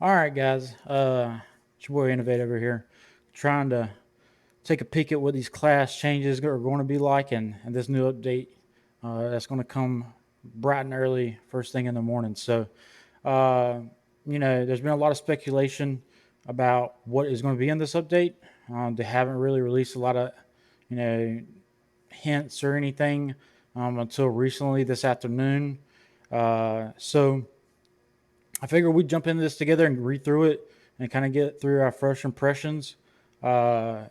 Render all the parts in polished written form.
All right, guys. It's your boy Innovate over here, trying to take a peek at what these class changes are going to be like, and this new update that's going to come bright and early, first thing in the morning. So, uh, there's been a lot of speculation about what is going to be in this update. They haven't really released a lot of, you know, hints or anything until recently this afternoon. So I figured we'd jump into this together and read through it and kind of get through our first impressions uh,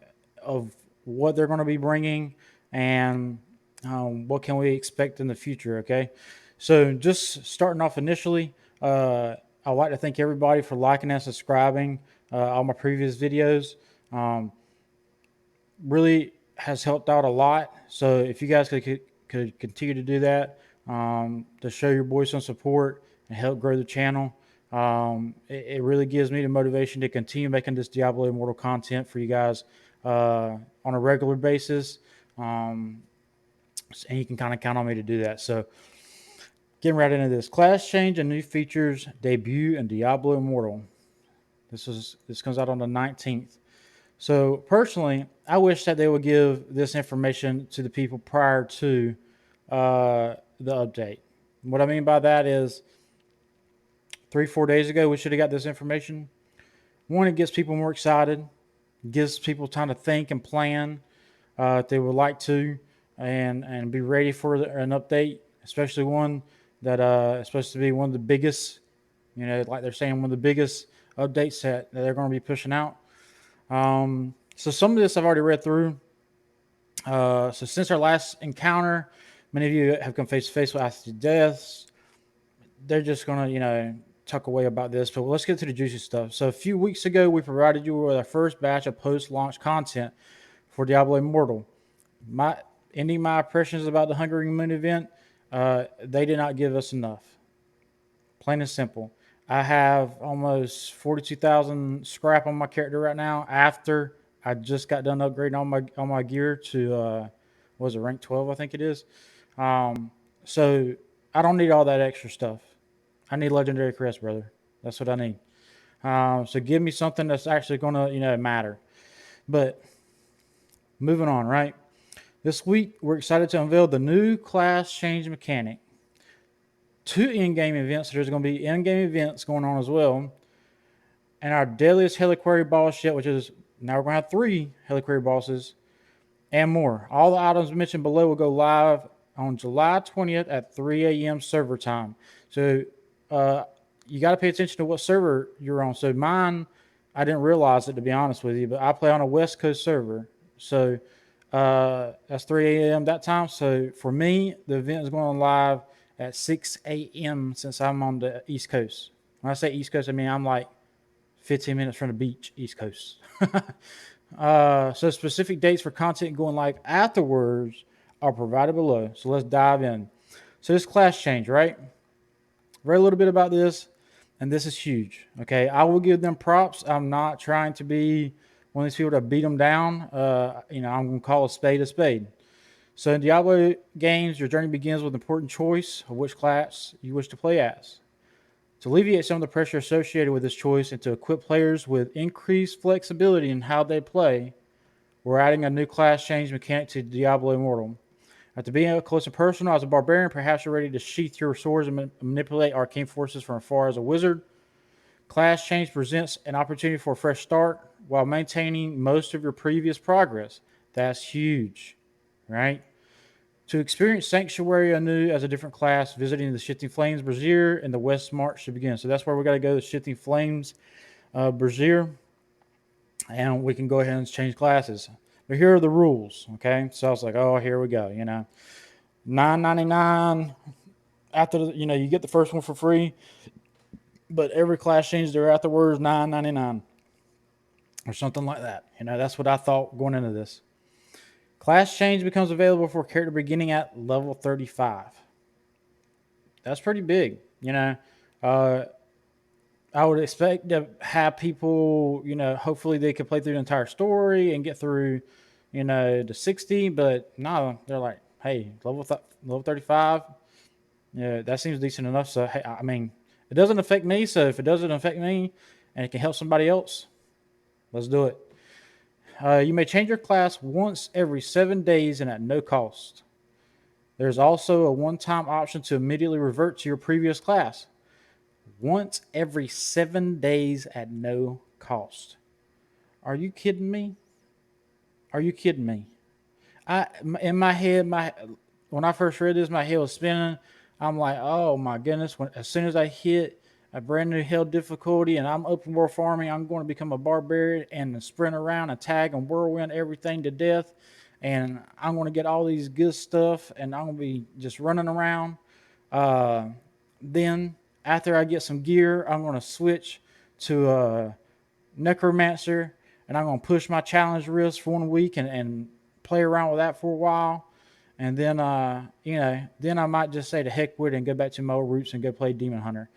of what they're going to be bringing and what can we expect in the future. Okay, so just starting off initially, I'd like to thank everybody for liking and subscribing all my previous videos. Um, Really has helped out a lot. So if you guys could continue to do that to show your boys some support and help grow the channel, it really gives me the motivation to continue making this Diablo Immortal content for you guys on a regular basis. Um, and you can kind of count on me to do that. So getting right into this class change and new features debut in Diablo Immortal. This comes out on the 19th. So personally, I wish that they would give this information to the people prior to the update. What I mean by that is 3, 4 days ago, we should have got this information. One, it gets people more excited, gives people time to think and plan if they would like to, and be ready for an update, especially one that is supposed to be one of the biggest, like they're saying, one of the biggest updates that they're going to be pushing out. So some of this I've already read through. So since our last encounter, many of you have come face to face with acid deaths. They're just gonna, talk away about this. But let's get to the juicy stuff. So a few weeks ago, we provided you with our first batch of post-launch content for Diablo Immortal. Ending my impressions about the Hungering Moon event, they did not give us enough. Plain and simple. I have almost 42,000 scrap on my character right now. After I just got done upgrading all my gear to was it rank 12? I think it is. So I don't need all that extra stuff. I need legendary crest, brother. That's what I need. So give me something that's actually gonna matter. But moving on, right? This week we're excited to unveil the new class change mechanic. 2 in-game events. So there's going to be in-game events going on as well, and our deadliest Helliquary boss yet, which is now we're going to have 3 Helliquary bosses and more. All the items mentioned below will go live on July 20th at 3 a.m. server time. So you got to pay attention to what server you're on. So mine, I didn't realize it, to be honest with you, but I play on a West Coast server. So that's 3 a.m. that time. So for me, the event is going live at 6 a.m. since I'm on the East Coast. When I say East Coast, I mean I'm like 15 minutes from the beach, East Coast. So specific dates for content going live afterwards are provided below. So let's dive in. So this class change, right? Read a little bit about this, and this is huge. Okay, I will give them props. I'm not trying to be one of these people to beat them down. I'm going to call a spade a spade. So in Diablo games, your journey begins with an important choice of which class you wish to play as. To alleviate some of the pressure associated with this choice and to equip players with increased flexibility in how they play, we're adding a new class change mechanic to Diablo Immortal. After being up close and personal as a barbarian, perhaps you're ready to sheath your swords and manipulate arcane forces from afar as a wizard. Class change presents an opportunity for a fresh start while maintaining most of your previous progress. That's huge, right? To experience Sanctuary anew as a different class, visiting the Shifting Flames Brazier and the West March should begin. So that's where we got to go, the Shifting Flames Brazier, and we can go ahead and change classes. But here are the rules, okay? So I was like, oh, here we go, $9.99 after you get the first one for free, but every class change there afterwards $9.99 or something like that. That's what I thought going into this. Class change becomes available for a character beginning at level 35. That's pretty big. Uh, I would expect to have people, hopefully they could play through the entire story and get through, to 60. But no, they're like, hey, level 35. Yeah, that seems decent enough. So, hey, I mean, it doesn't affect me. So if it doesn't affect me and it can help somebody else, let's do it. You may change your class once every 7 days and at no cost. There's also a one-time option to immediately revert to your previous class. Once every 7 days at no cost. Are you kidding me? Are you kidding me? In my head, when I first read this, my head was spinning. I'm like, oh my goodness! As soon as I hit a brand new hell difficulty and I'm open world farming, I'm going to become a barbarian and sprint around and tag and whirlwind everything to death, and I'm going to get all these good stuff, and I'm going to be just running around. Then after I get some gear, I'm going to switch to necromancer, and I'm going to push my challenge risk for 1 week and play around with that for a while. And then, then I might just say the heck with it and go back to my old roots and go play Demon Hunter.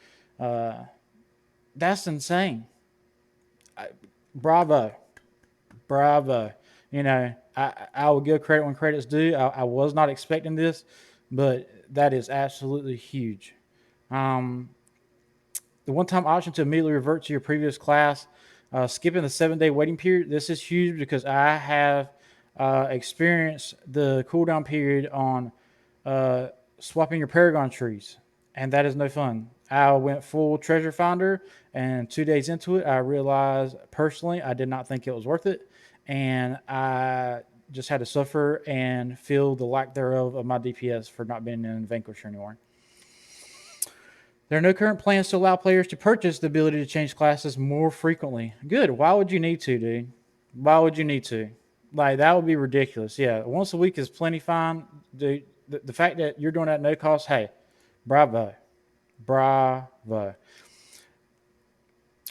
That's insane. Bravo. Bravo. I will give credit when credit's due. I was not expecting this, but that is absolutely huge. The one-time option to immediately revert to your previous class, skipping the 7-day waiting period. This is huge because I have experienced the cooldown period on swapping your Paragon trees, and that is no fun. I went full treasure finder, and 2 days into it, I realized personally I did not think it was worth it, and I just had to suffer and feel the lack thereof of my DPS for not being in Vanquisher anymore. There are no current plans to allow players to purchase the ability to change classes more frequently. Good. Why would you need to, dude? Why would you need to? Like, that would be ridiculous. Yeah, once a week is plenty fine. Dude, the fact that you're doing that at no cost, hey, bravo. Bravo.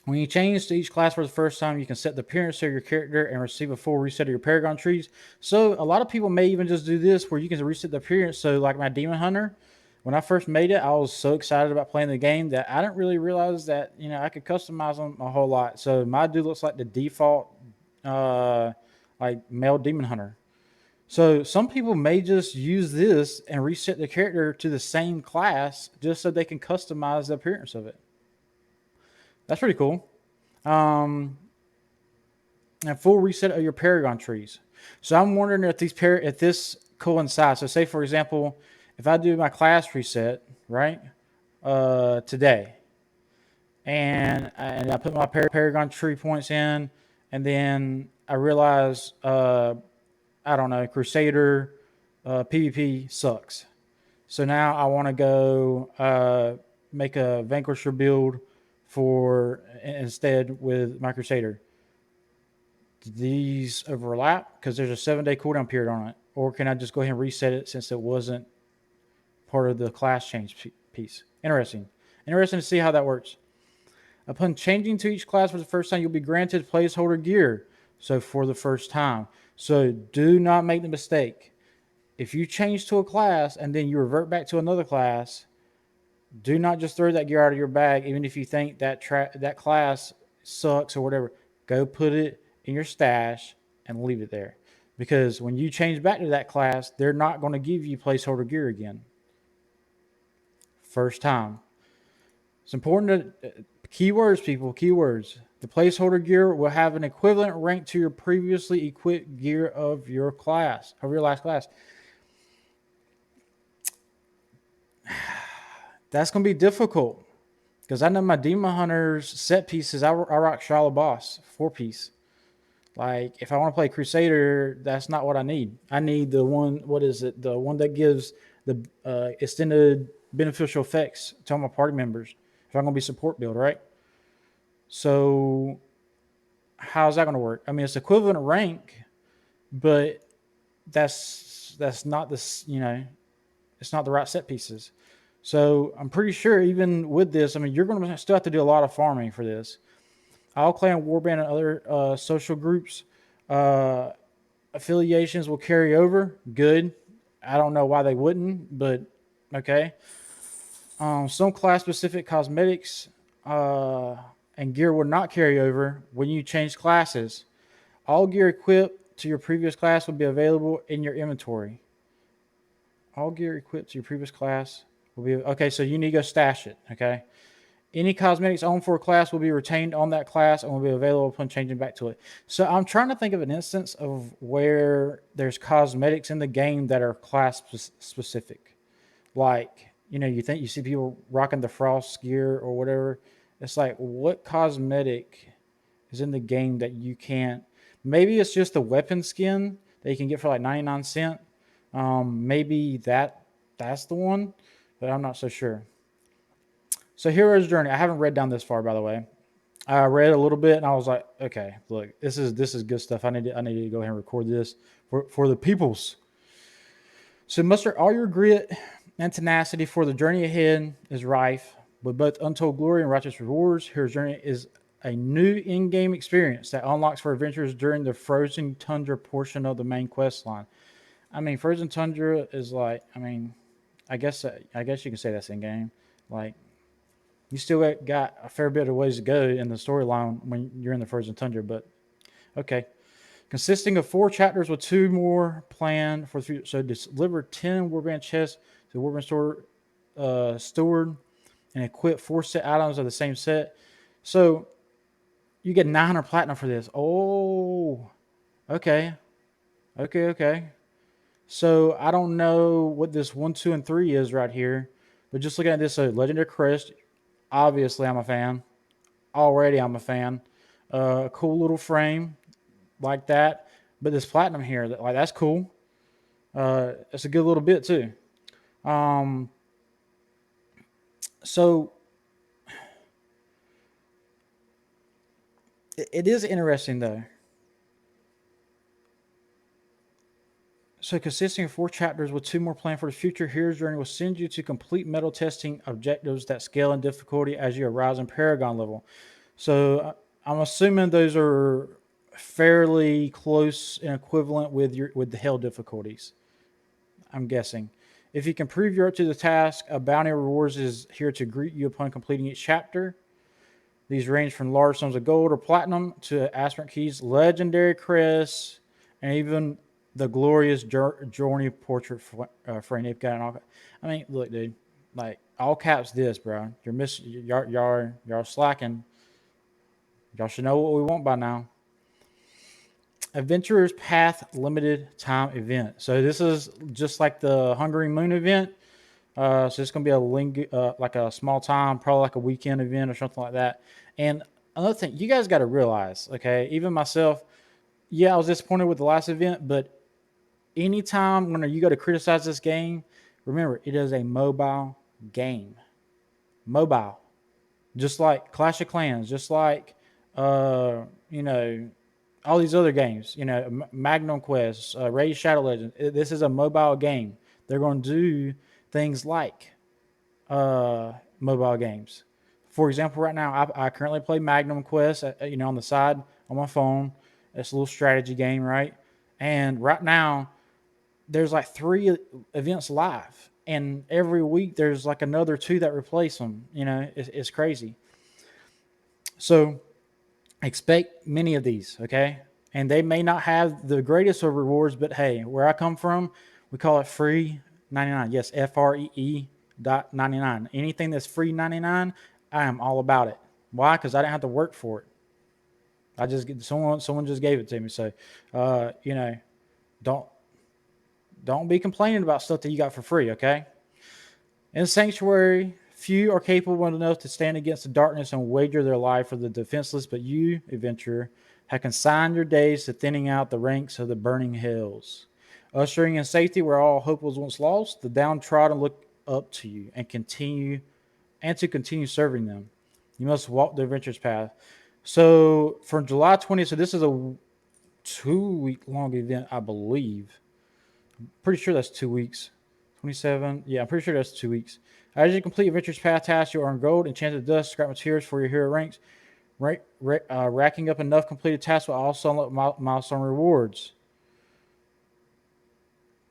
When you change to each class for the first time, you can set the appearance of your character and receive a full reset of your Paragon trees. So a lot of people may even just do this where you can reset the appearance. So like my Demon Hunter, when I first made it, I was so excited about playing the game that I didn't really realize that, I could customize them a whole lot. So my dude looks like the default like male Demon Hunter. So some people may just use this and reset the character to the same class just so they can customize the appearance of it. That's pretty cool. And full reset of your Paragon trees. So I'm wondering if this coincides. So say for example, if I do my class reset right today, and I put my Paragon tree points in, and then I realize I don't know, Crusader PvP sucks. So now I want to go make a Vanquisher build for instead with my Crusader. Do these overlap? Because there's a 7-day cooldown period on it. Or can I just go ahead and reset it since it wasn't part of the class change piece? Interesting. Interesting to see how that works. Upon changing to each class for the first time, you'll be granted placeholder gear. So for the first time. So do not make the mistake. If you change to a class and then you revert back to another class, do not just throw that gear out of your bag, even if you think that class sucks or whatever. Go put it in your stash and leave it there. Because when you change back to that class, they're not going to give you placeholder gear again. First time. It's important to keywords, people, keywords. The placeholder gear will have an equivalent rank to your previously equipped gear of your class, of your last class. That's going to be difficult because I know my Demon Hunters set pieces, I rock Shala Boss 4-piece. Like, if I want to play Crusader, that's not what I need. I need the one, what is it? The one that gives the extended beneficial effects to all my party members. If I'm going to be support build, right? So, how's that going to work? I mean, it's equivalent rank, but that's not this, it's not the right set pieces. So I'm pretty sure even with this, I mean, you're going to still have to do a lot of farming for this. I'll Clan Warband and other social groups affiliations will carry over. Good. I don't know why they wouldn't, but okay. Some class-specific cosmetics and gear will not carry over when you change classes. All gear equipped to your previous class will be available in your inventory. All gear equipped to your previous class will be okay. So you need to go stash it. Okay. Any cosmetics owned for a class will be retained on that class and will be available upon changing back to it. So I'm trying to think of an instance of where there's cosmetics in the game that are class specific. Like, you see people rocking the frost gear or whatever. It's like, what cosmetic is in the game that you can't? Maybe it's just the weapon skin that you can get for like 99¢. Maybe that's the one, but I'm not so sure. So Hero's Journey. I haven't read down this far, by the way. I read a little bit and I was like, okay, look, this is good stuff. I need to go ahead and record this for the peoples. So muster all your grit and tenacity, for the journey ahead is rife with both untold glory and righteous rewards. Hero's Journey is a new in-game experience that unlocks for adventurers during the Frozen Tundra portion of the main quest line. I mean, Frozen Tundra is like, I guess you can say that's in-game. Like, you still got a fair bit of ways to go in the storyline when you're in the Frozen Tundra, but okay. Consisting of 4 chapters with 2 more planned for the future. So deliver 10 Warband chests to the Warband steward and equip 4 set items of the same set. So you get 900 platinum for this. Oh, okay. Okay. So I don't know what this 1, 2, and 3 is right here, but just looking at this, Legendary Crest, obviously I'm a fan. Already I'm a fan. Cool little frame like that. But this platinum here, that's cool. It's a good little bit too. Um, so it is interesting though. So consisting of 4 chapters with 2 more planned for the future, Hero's Journey will send you to complete metal testing objectives that scale in difficulty as you rise in Paragon level. So I'm assuming those are fairly close and equivalent with the Hell difficulties. I'm guessing. If you can prove you're up to the task, a bounty rewards is here to greet you upon completing each chapter. These range from large sums of gold or platinum to aspirant keys, legendary crests, and even the glorious journey portrait frame they've got. And all. I mean, look, dude, like all caps, this, bro. You're missing. Y'all slacking. Y'all should know what we want by now. Adventurer's Path limited time event. So this is just like the Hungering Moon event. So it's gonna be like a small time, probably like a weekend event or something like that. And another thing, you guys got to realize, okay, even myself, yeah, I was disappointed with the last event, but anytime when you go to criticize this game, remember it is a mobile game, mobile, just like Clash of Clans, just like uh, you know all these other games, Magnum Quest, Raid Shadow Legends. This is a mobile game. They're going to do things like mobile games. For example, right now I currently play Magnum Quest, on the side on my phone. It's a little strategy game, right? And right now there's like 3 events live, and every week there's like another 2 that replace them. It's crazy. So expect many of these, okay? And they may not have the greatest of rewards, but hey, where I come from, we call it free 99. Yes, FREE.99. Anything that's free 99, I am all about it. Why? Because I didn't have to work for it. I just get someone just gave it to me. So, don't don't be complaining about stuff that you got for free, okay? In Sanctuary, few are capable enough to stand against the darkness and wager their life for the defenseless, but you, adventurer, have consigned your days to thinning out the ranks of the burning hells. Ushering in safety where all hope was once lost, the downtrodden look up to you to continue serving them. You must walk the adventurer's path. So from July 20th, so this is a 2-week long event, I believe. Pretty sure that's 2 weeks. 27. Yeah, I'm pretty sure that's 2 weeks. As you complete Adventure's Path tasks, you earn gold, enchanted dust, scrap materials for your hero ranks. Racking up enough completed tasks will also unlock milestone rewards.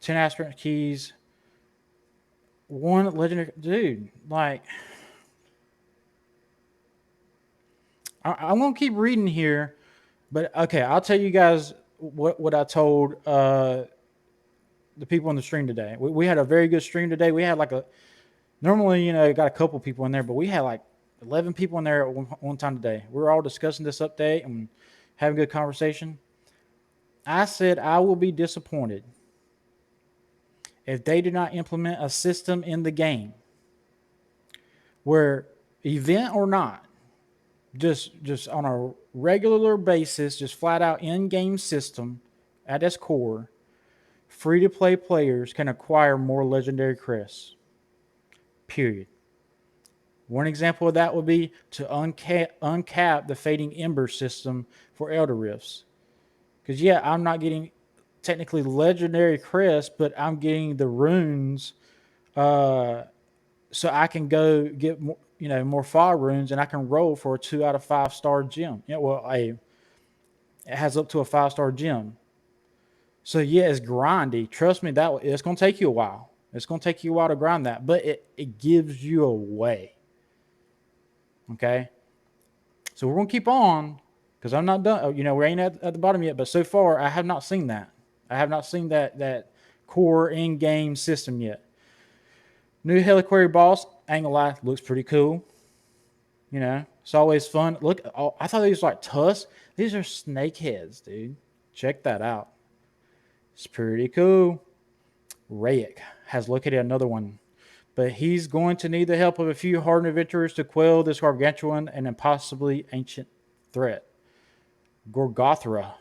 10 aspirant keys. 1 legendary. Dude, like. I'm going to keep reading here, but okay, I'll tell you guys what I told the people on the stream today. We had a very good stream today. We had like normally, got a couple people in there, but we had like 11 people in there at one time today. We're all discussing this update and having a good conversation. I said I will be disappointed if they do not implement a system in the game where, event or not, just on a regular basis, just flat out in-game system at its core, free-to-play players can acquire more legendary crests. Period. One example of that would be to uncap the fading Ember system for Elder Rifts. Because yeah, I'm not getting technically legendary crests, but I'm getting the runes, so I can go get more, more fire runes, and I can roll for a 2 out of 5 star gem. It has up to a 5 star gem. So yeah, it's grindy. Trust me, that it's gonna take you a while. It's gonna take you a while to grind that, but it gives you a way. Okay, so we're gonna keep on because I'm not done. We ain't at the bottom yet, but so far I have not seen that. I have not seen that core in-game system yet. New Helliquary boss, ain't gonna lie, looks pretty cool. It's always fun. Look, I thought these were like tusks. These are snake heads, dude. Check that out. It's pretty cool. Rayek has located another one, but he's going to need the help of a few hardened adventurers to quell this gargantuan and impossibly ancient threat. Gorgothra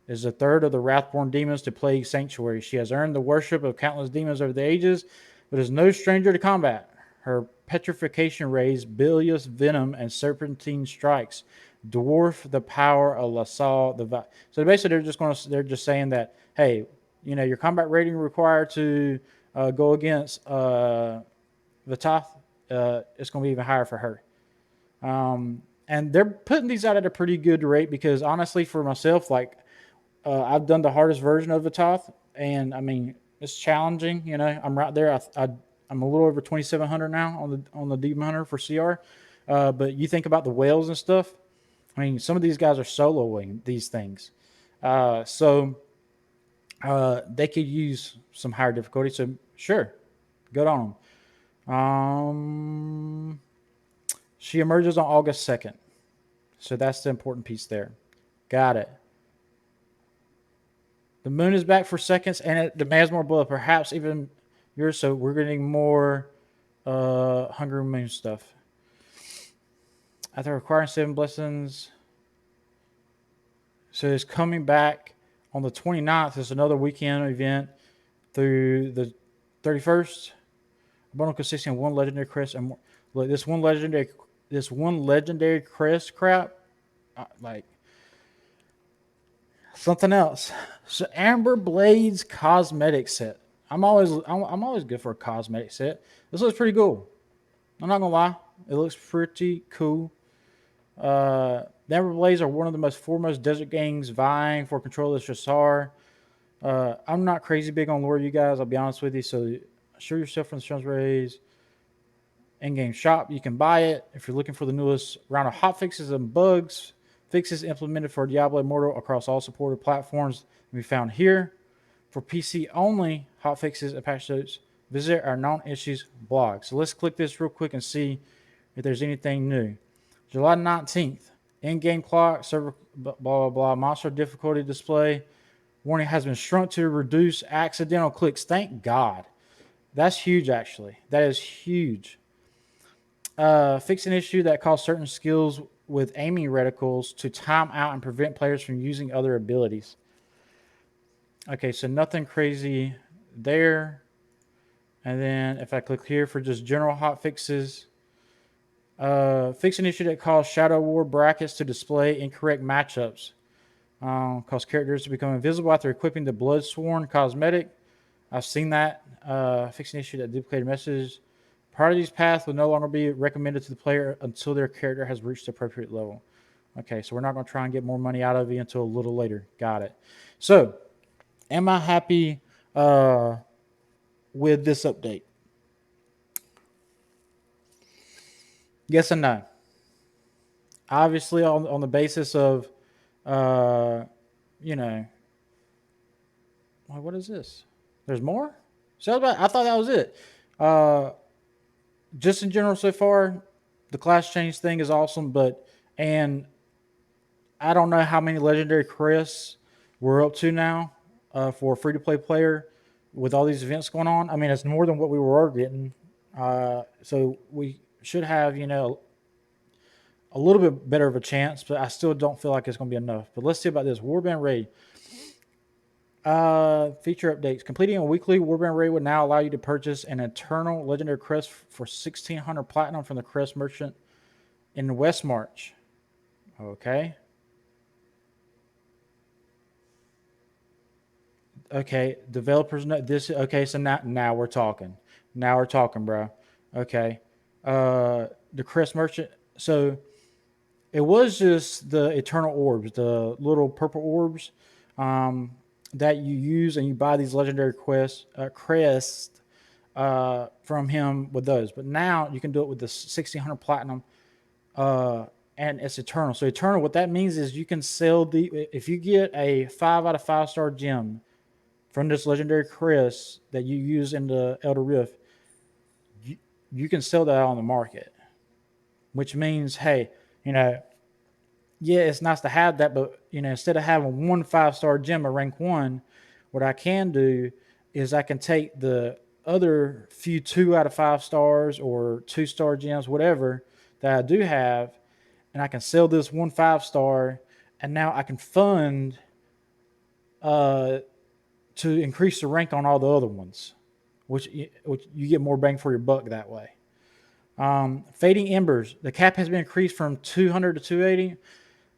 is the third of the Wrathborn demons to plague Sanctuary. She has earned the worship of countless demons over the ages, but is no stranger to combat. Her petrification rays, bilious venom, and serpentine strikes dwarf the power of Lasalle. So basically, they're just saying that, hey, your combat rating required to go against Vatoth, it's going to be even higher for her. And they're putting these out at a pretty good rate because honestly, for myself, like I've done the hardest version of Vatoth, and I mean it's challenging. I'm right there. I'm a little over 2,700 now on the Demon Hunter for CR. But you think about the whales and stuff. I mean, some of these guys are soloing these things, so they could use some higher difficulty. So sure, good on them. She emerges on August 2nd. So that's the important piece there. Got it. The moon is back for seconds, and it demands more blood, perhaps even yours. So we're getting more Hunger Moon stuff. After acquiring 7 blessings, so it's coming back on the 29th. It's another weekend event through the 31st. A bundle consisting of 1 legendary crest and more. Look, this one legendary crest crap, like something else. So Amber Blades cosmetic set. I'm always good for a cosmetic set. This looks pretty cool. I'm not gonna lie, it looks pretty cool. The Amber Blades are one of the most foremost desert gangs vying for control of Shasar. I'm not crazy big on lore, you guys. I'll be honest with you. So show yourself from the Sun's Rays in-game shop. You can buy it if you're looking for the newest round of hotfixes and bugs. Fixes implemented for Diablo Immortal across all supported platforms can be found here. For PC only hotfixes and patch notes, visit our known issues blog. So let's click this real quick and see if there's anything new. July 19th, in-game clock, server, blah, blah, blah, monster difficulty display. Warning has been shrunk to reduce accidental clicks. Thank God. That's huge, actually. That is huge. Fix an issue that caused certain skills with aiming reticles to time out and prevent players from using other abilities. Okay, so nothing crazy there. And then if I click here for just general hot fixes, fix an issue that caused Shadow War brackets to display incorrect matchups. Cause characters to become invisible after equipping the Bloodsworn cosmetic. I've seen that. Fix an issue that duplicated messages. Part of these paths will no longer be recommended to the player until their character has reached the appropriate level. Okay, so we're not going to try and get more money out of you until a little later. Got it. So, am I happy with this update? Yes and no. Obviously, on the basis of, you know, what is this? There's more? So I thought that was it. Just in general so far, The class change thing is awesome, but and I don't know how many legendary crests we're up to now for a free to play player with all these events going on. I mean, it's more than what we were getting. So we should have, a little bit better of a chance, but I still don't feel like it's going to be enough. But let's see about this Warband Raid. Feature updates. Completing a weekly Warband Raid would now allow you to purchase an Eternal Legendary Crest for 1,600 Platinum from the Crest Merchant in West March. Okay. Okay. Developers know this. Okay. So now we're talking. Now we're talking, bro. Okay. The Crest Merchant. So it was just the Eternal Orbs, the little purple orbs that you use, and you buy these legendary crests from him with those. But now you can do it with the 1,600 platinum, and it's eternal. So eternal, what that means is you can sell if you get a 5 out of 5 star gem from this legendary crest that you use in the Elder Rift, you, you can sell that on the market, which means, hey, you know, yeah, it's nice to have that, but instead of having 1 5 star gem at rank 1, what I can do is I can take the other few 2 out of 5 stars or 2 star gems, whatever that I do have, and I can sell this 1 5 star, and now I can fund uh, to increase the rank on all the other ones, which you get more bang for your buck that way. Fading Embers, the cap has been increased from 200 to 280.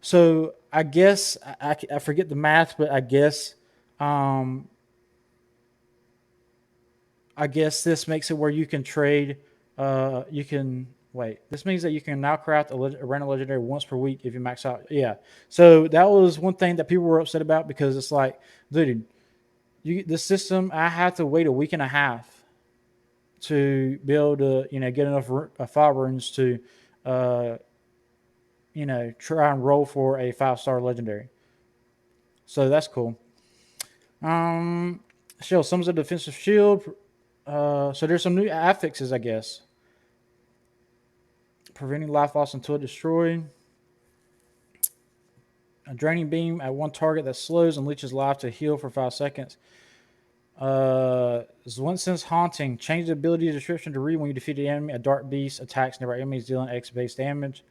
So I guess I forget the math, but um, I guess this makes it where you can trade. You can wait. This means that you can now craft a random legendary once per week if you max out. Yeah. So that was one thing that people were upset about because it's like, dude, this system I have to wait a week and a half to be able to get enough fire runes to uh, try and roll for a 5 star legendary. So that's cool. Um, Shield summons a defensive shield. So there's some new affixes, I guess. Preventing life loss until destroyed. A draining beam at one target that slows and leeches life to heal for 5 seconds. Zwinson's Haunting. Change the ability description to read when you defeat an enemy. A dark beast attacks nearby enemies, dealing X base damage.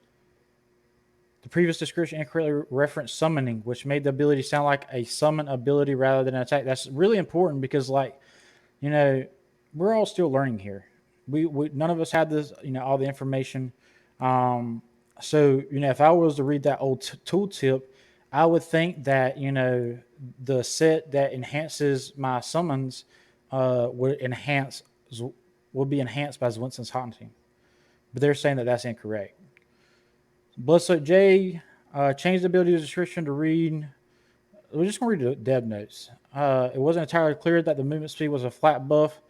The previous description incorrectly referenced summoning, which made the ability sound like a summon ability rather than an attack. That's really important because, we're all still learning here. We none of us had this, all the information. So if I was to read that old tooltip, I would think that the set that enhances my summons would be enhanced by Winston's Haunting, but they're saying that that's incorrect. Bloodsoaked J changed the ability description to read. We're just going to read the dev notes. It wasn't entirely clear that the movement speed was a flat buff,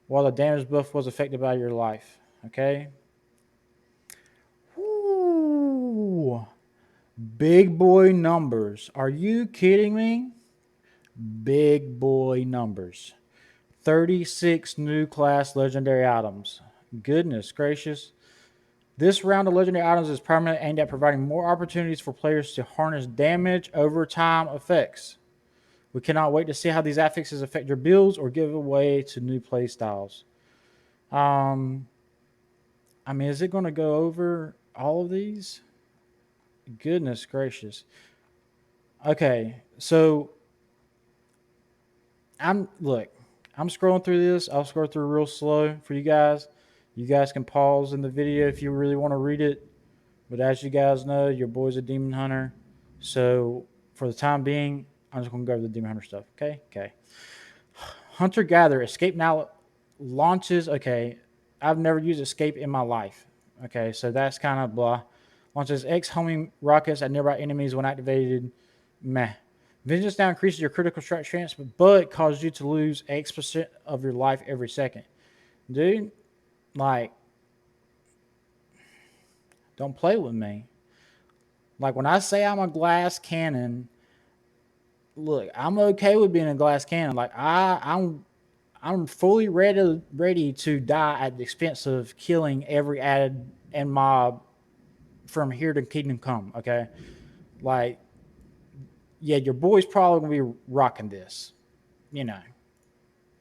while the damage buff was affected by your life. Okay. Ooh, big boy numbers. Are you kidding me? Big boy numbers. 36 new class legendary items. Goodness gracious. This round of legendary items is primarily aimed at providing more opportunities for players to harness damage over time effects. We cannot wait to see how these affixes affect your builds or give away to new play styles. I mean, is it going to go over all of these? Goodness gracious. Okay, so I'm scrolling through this. I'll scroll through real slow for you guys. You guys can pause in the video if you really want to read it. But as you guys know, your boy's a demon hunter. So for the time being, I'm just going to go over the demon hunter stuff. Okay. Hunter Gatherer Escape now launches. Okay, I've never used Escape in my life. Okay, so that's kind of blah. Launches X homing rockets at nearby enemies when activated. Meh. Vengeance now increases your critical strike chance, but causes you to lose X% of your life every second. Dude, like, don't play with me. Like, when I say I'm a glass cannon, look, I'm okay with being a glass cannon. Like, I'm fully ready to die at the expense of killing every added and mob from here to Kingdom Come. Okay, like yeah, your boy's probably gonna be rocking this. You know,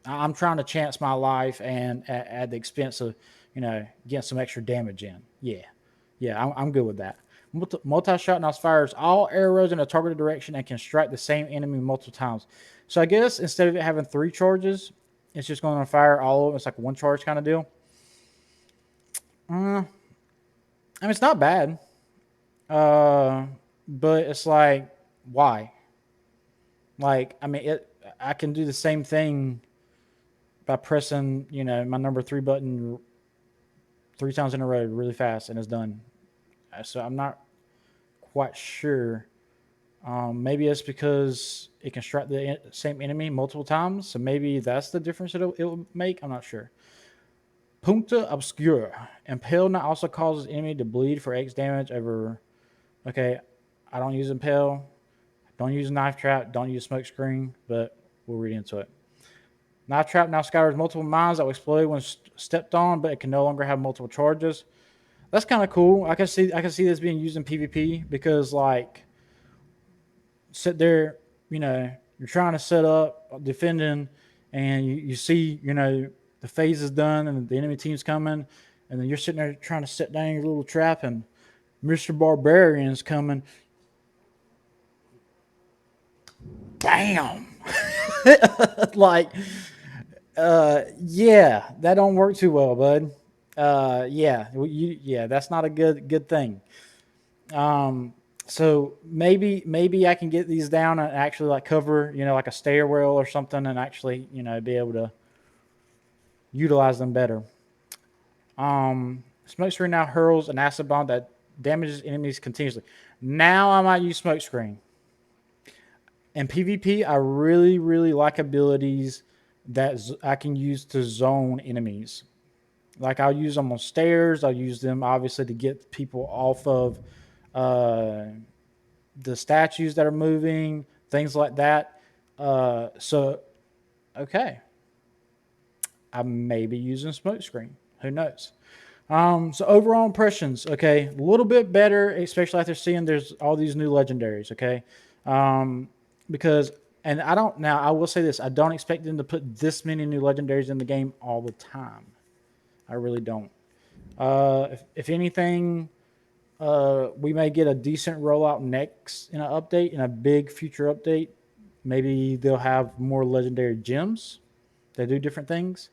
I'm trying to chance my life and at the expense of getting some extra damage in. Yeah, yeah, I'm good with that. Multi-shot now fires all arrows in a targeted direction and can strike the same enemy multiple times. So I guess instead of it having 3 charges, it's just going to fire all of them. It's like a 1 charge kind of deal. I mean, it's not bad, but it's like, why? Like, I mean, I can do the same thing by pressing, my number 3 button 3 times in a row really fast, and it's done. So I'm not quite sure. Maybe it's because it can strike the same enemy multiple times. So maybe that's the difference it will make. I'm not sure. Punta Obscura. Impale now also causes enemy to bleed for X damage over. Okay, I don't use Impale. Don't use Knife Trap. Don't use Smoke Screen, but we'll read into it. Knife Trap now scatters multiple mines that will explode when stepped on, but it can no longer have multiple charges. That's kind of cool. I can see this being used in PvP because like sit there, you're trying to set up defending, and you see, the phase is done and the enemy team's coming, and then you're sitting there trying to set down your little trap, and Mr. Barbarian's coming. Bam! Like, yeah, that don't work too well, bud. Yeah, that's not a good thing. So maybe I can get these down and actually like cover, like a stairwell or something, and actually, be able to utilize them better. Smokescreen now hurls an acid bomb that damages enemies continuously. Now I might use smokescreen. In PvP, I really, really like abilities that I can use to zone enemies. Like I'll use them on stairs. I'll use them obviously to get people off of the statues that are moving, things like that. So, okay, I may be using smokescreen. Who knows? So overall impressions, okay, a little bit better, especially after seeing there's all these new legendaries, okay, because and I don't now I will say this, I don't expect them to put this many new legendaries in the game all the time. I really don't. If anything, we may get a decent rollout next in an update, in a big future update. Maybe they'll have more legendary gems. They do different things.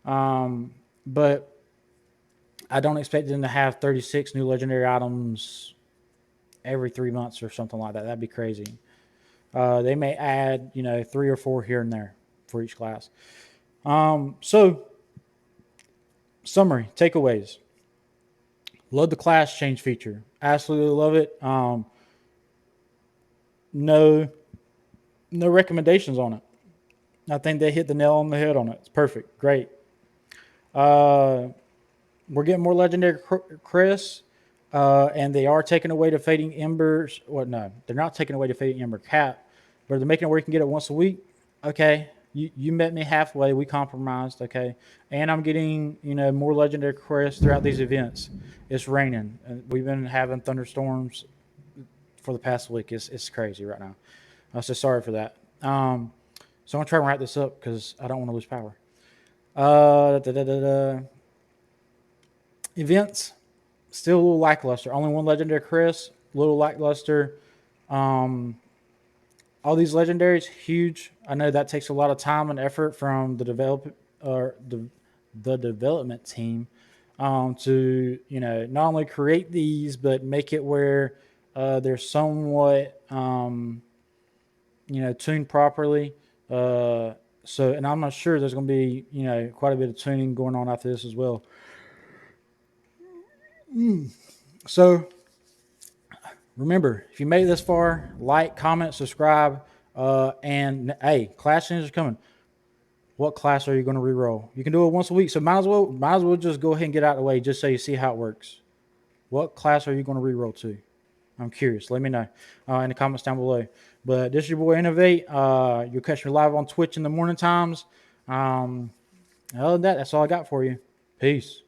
But I don't expect them to have 36 new legendary items every 3 months or something like that. That'd be crazy. They may add, 3 or 4 here and there for each class. So, summary, takeaways. Love the class change feature. Absolutely love it. No recommendations on it. I think they hit the nail on the head on it. It's perfect. Great. We're getting more legendary crests, and they are taking away the fading embers. Well, no, they're not taking away the fading ember cap, but they're making it where you can get it once a week. Okay, you met me halfway. We compromised. Okay, and I'm getting more legendary crests throughout these events. It's raining. We've been having thunderstorms for the past week. It's crazy right now. So sorry for that. So I'm gonna try and wrap this up because I don't want to lose power. Events still a little lackluster. Only one legendary crest, a little lackluster. All these legendaries, huge. I know that takes a lot of time and effort from the the development team to not only create these but make it where they're somewhat tuned properly. So, and I'm not sure there's going to be quite a bit of tuning going on after this as well. So remember, if you made it this far, like, comment, subscribe, and hey, class changes are coming. What class are you going to reroll? You can do it once a week, so might as well just go ahead and get out of the way just so you see how it works. What class are you going to reroll to? I'm curious. Let me know in the comments down below. But this is your boy Innovate. You'll catch me live on Twitch in the morning times. Other than that, that's all I got for you. Peace.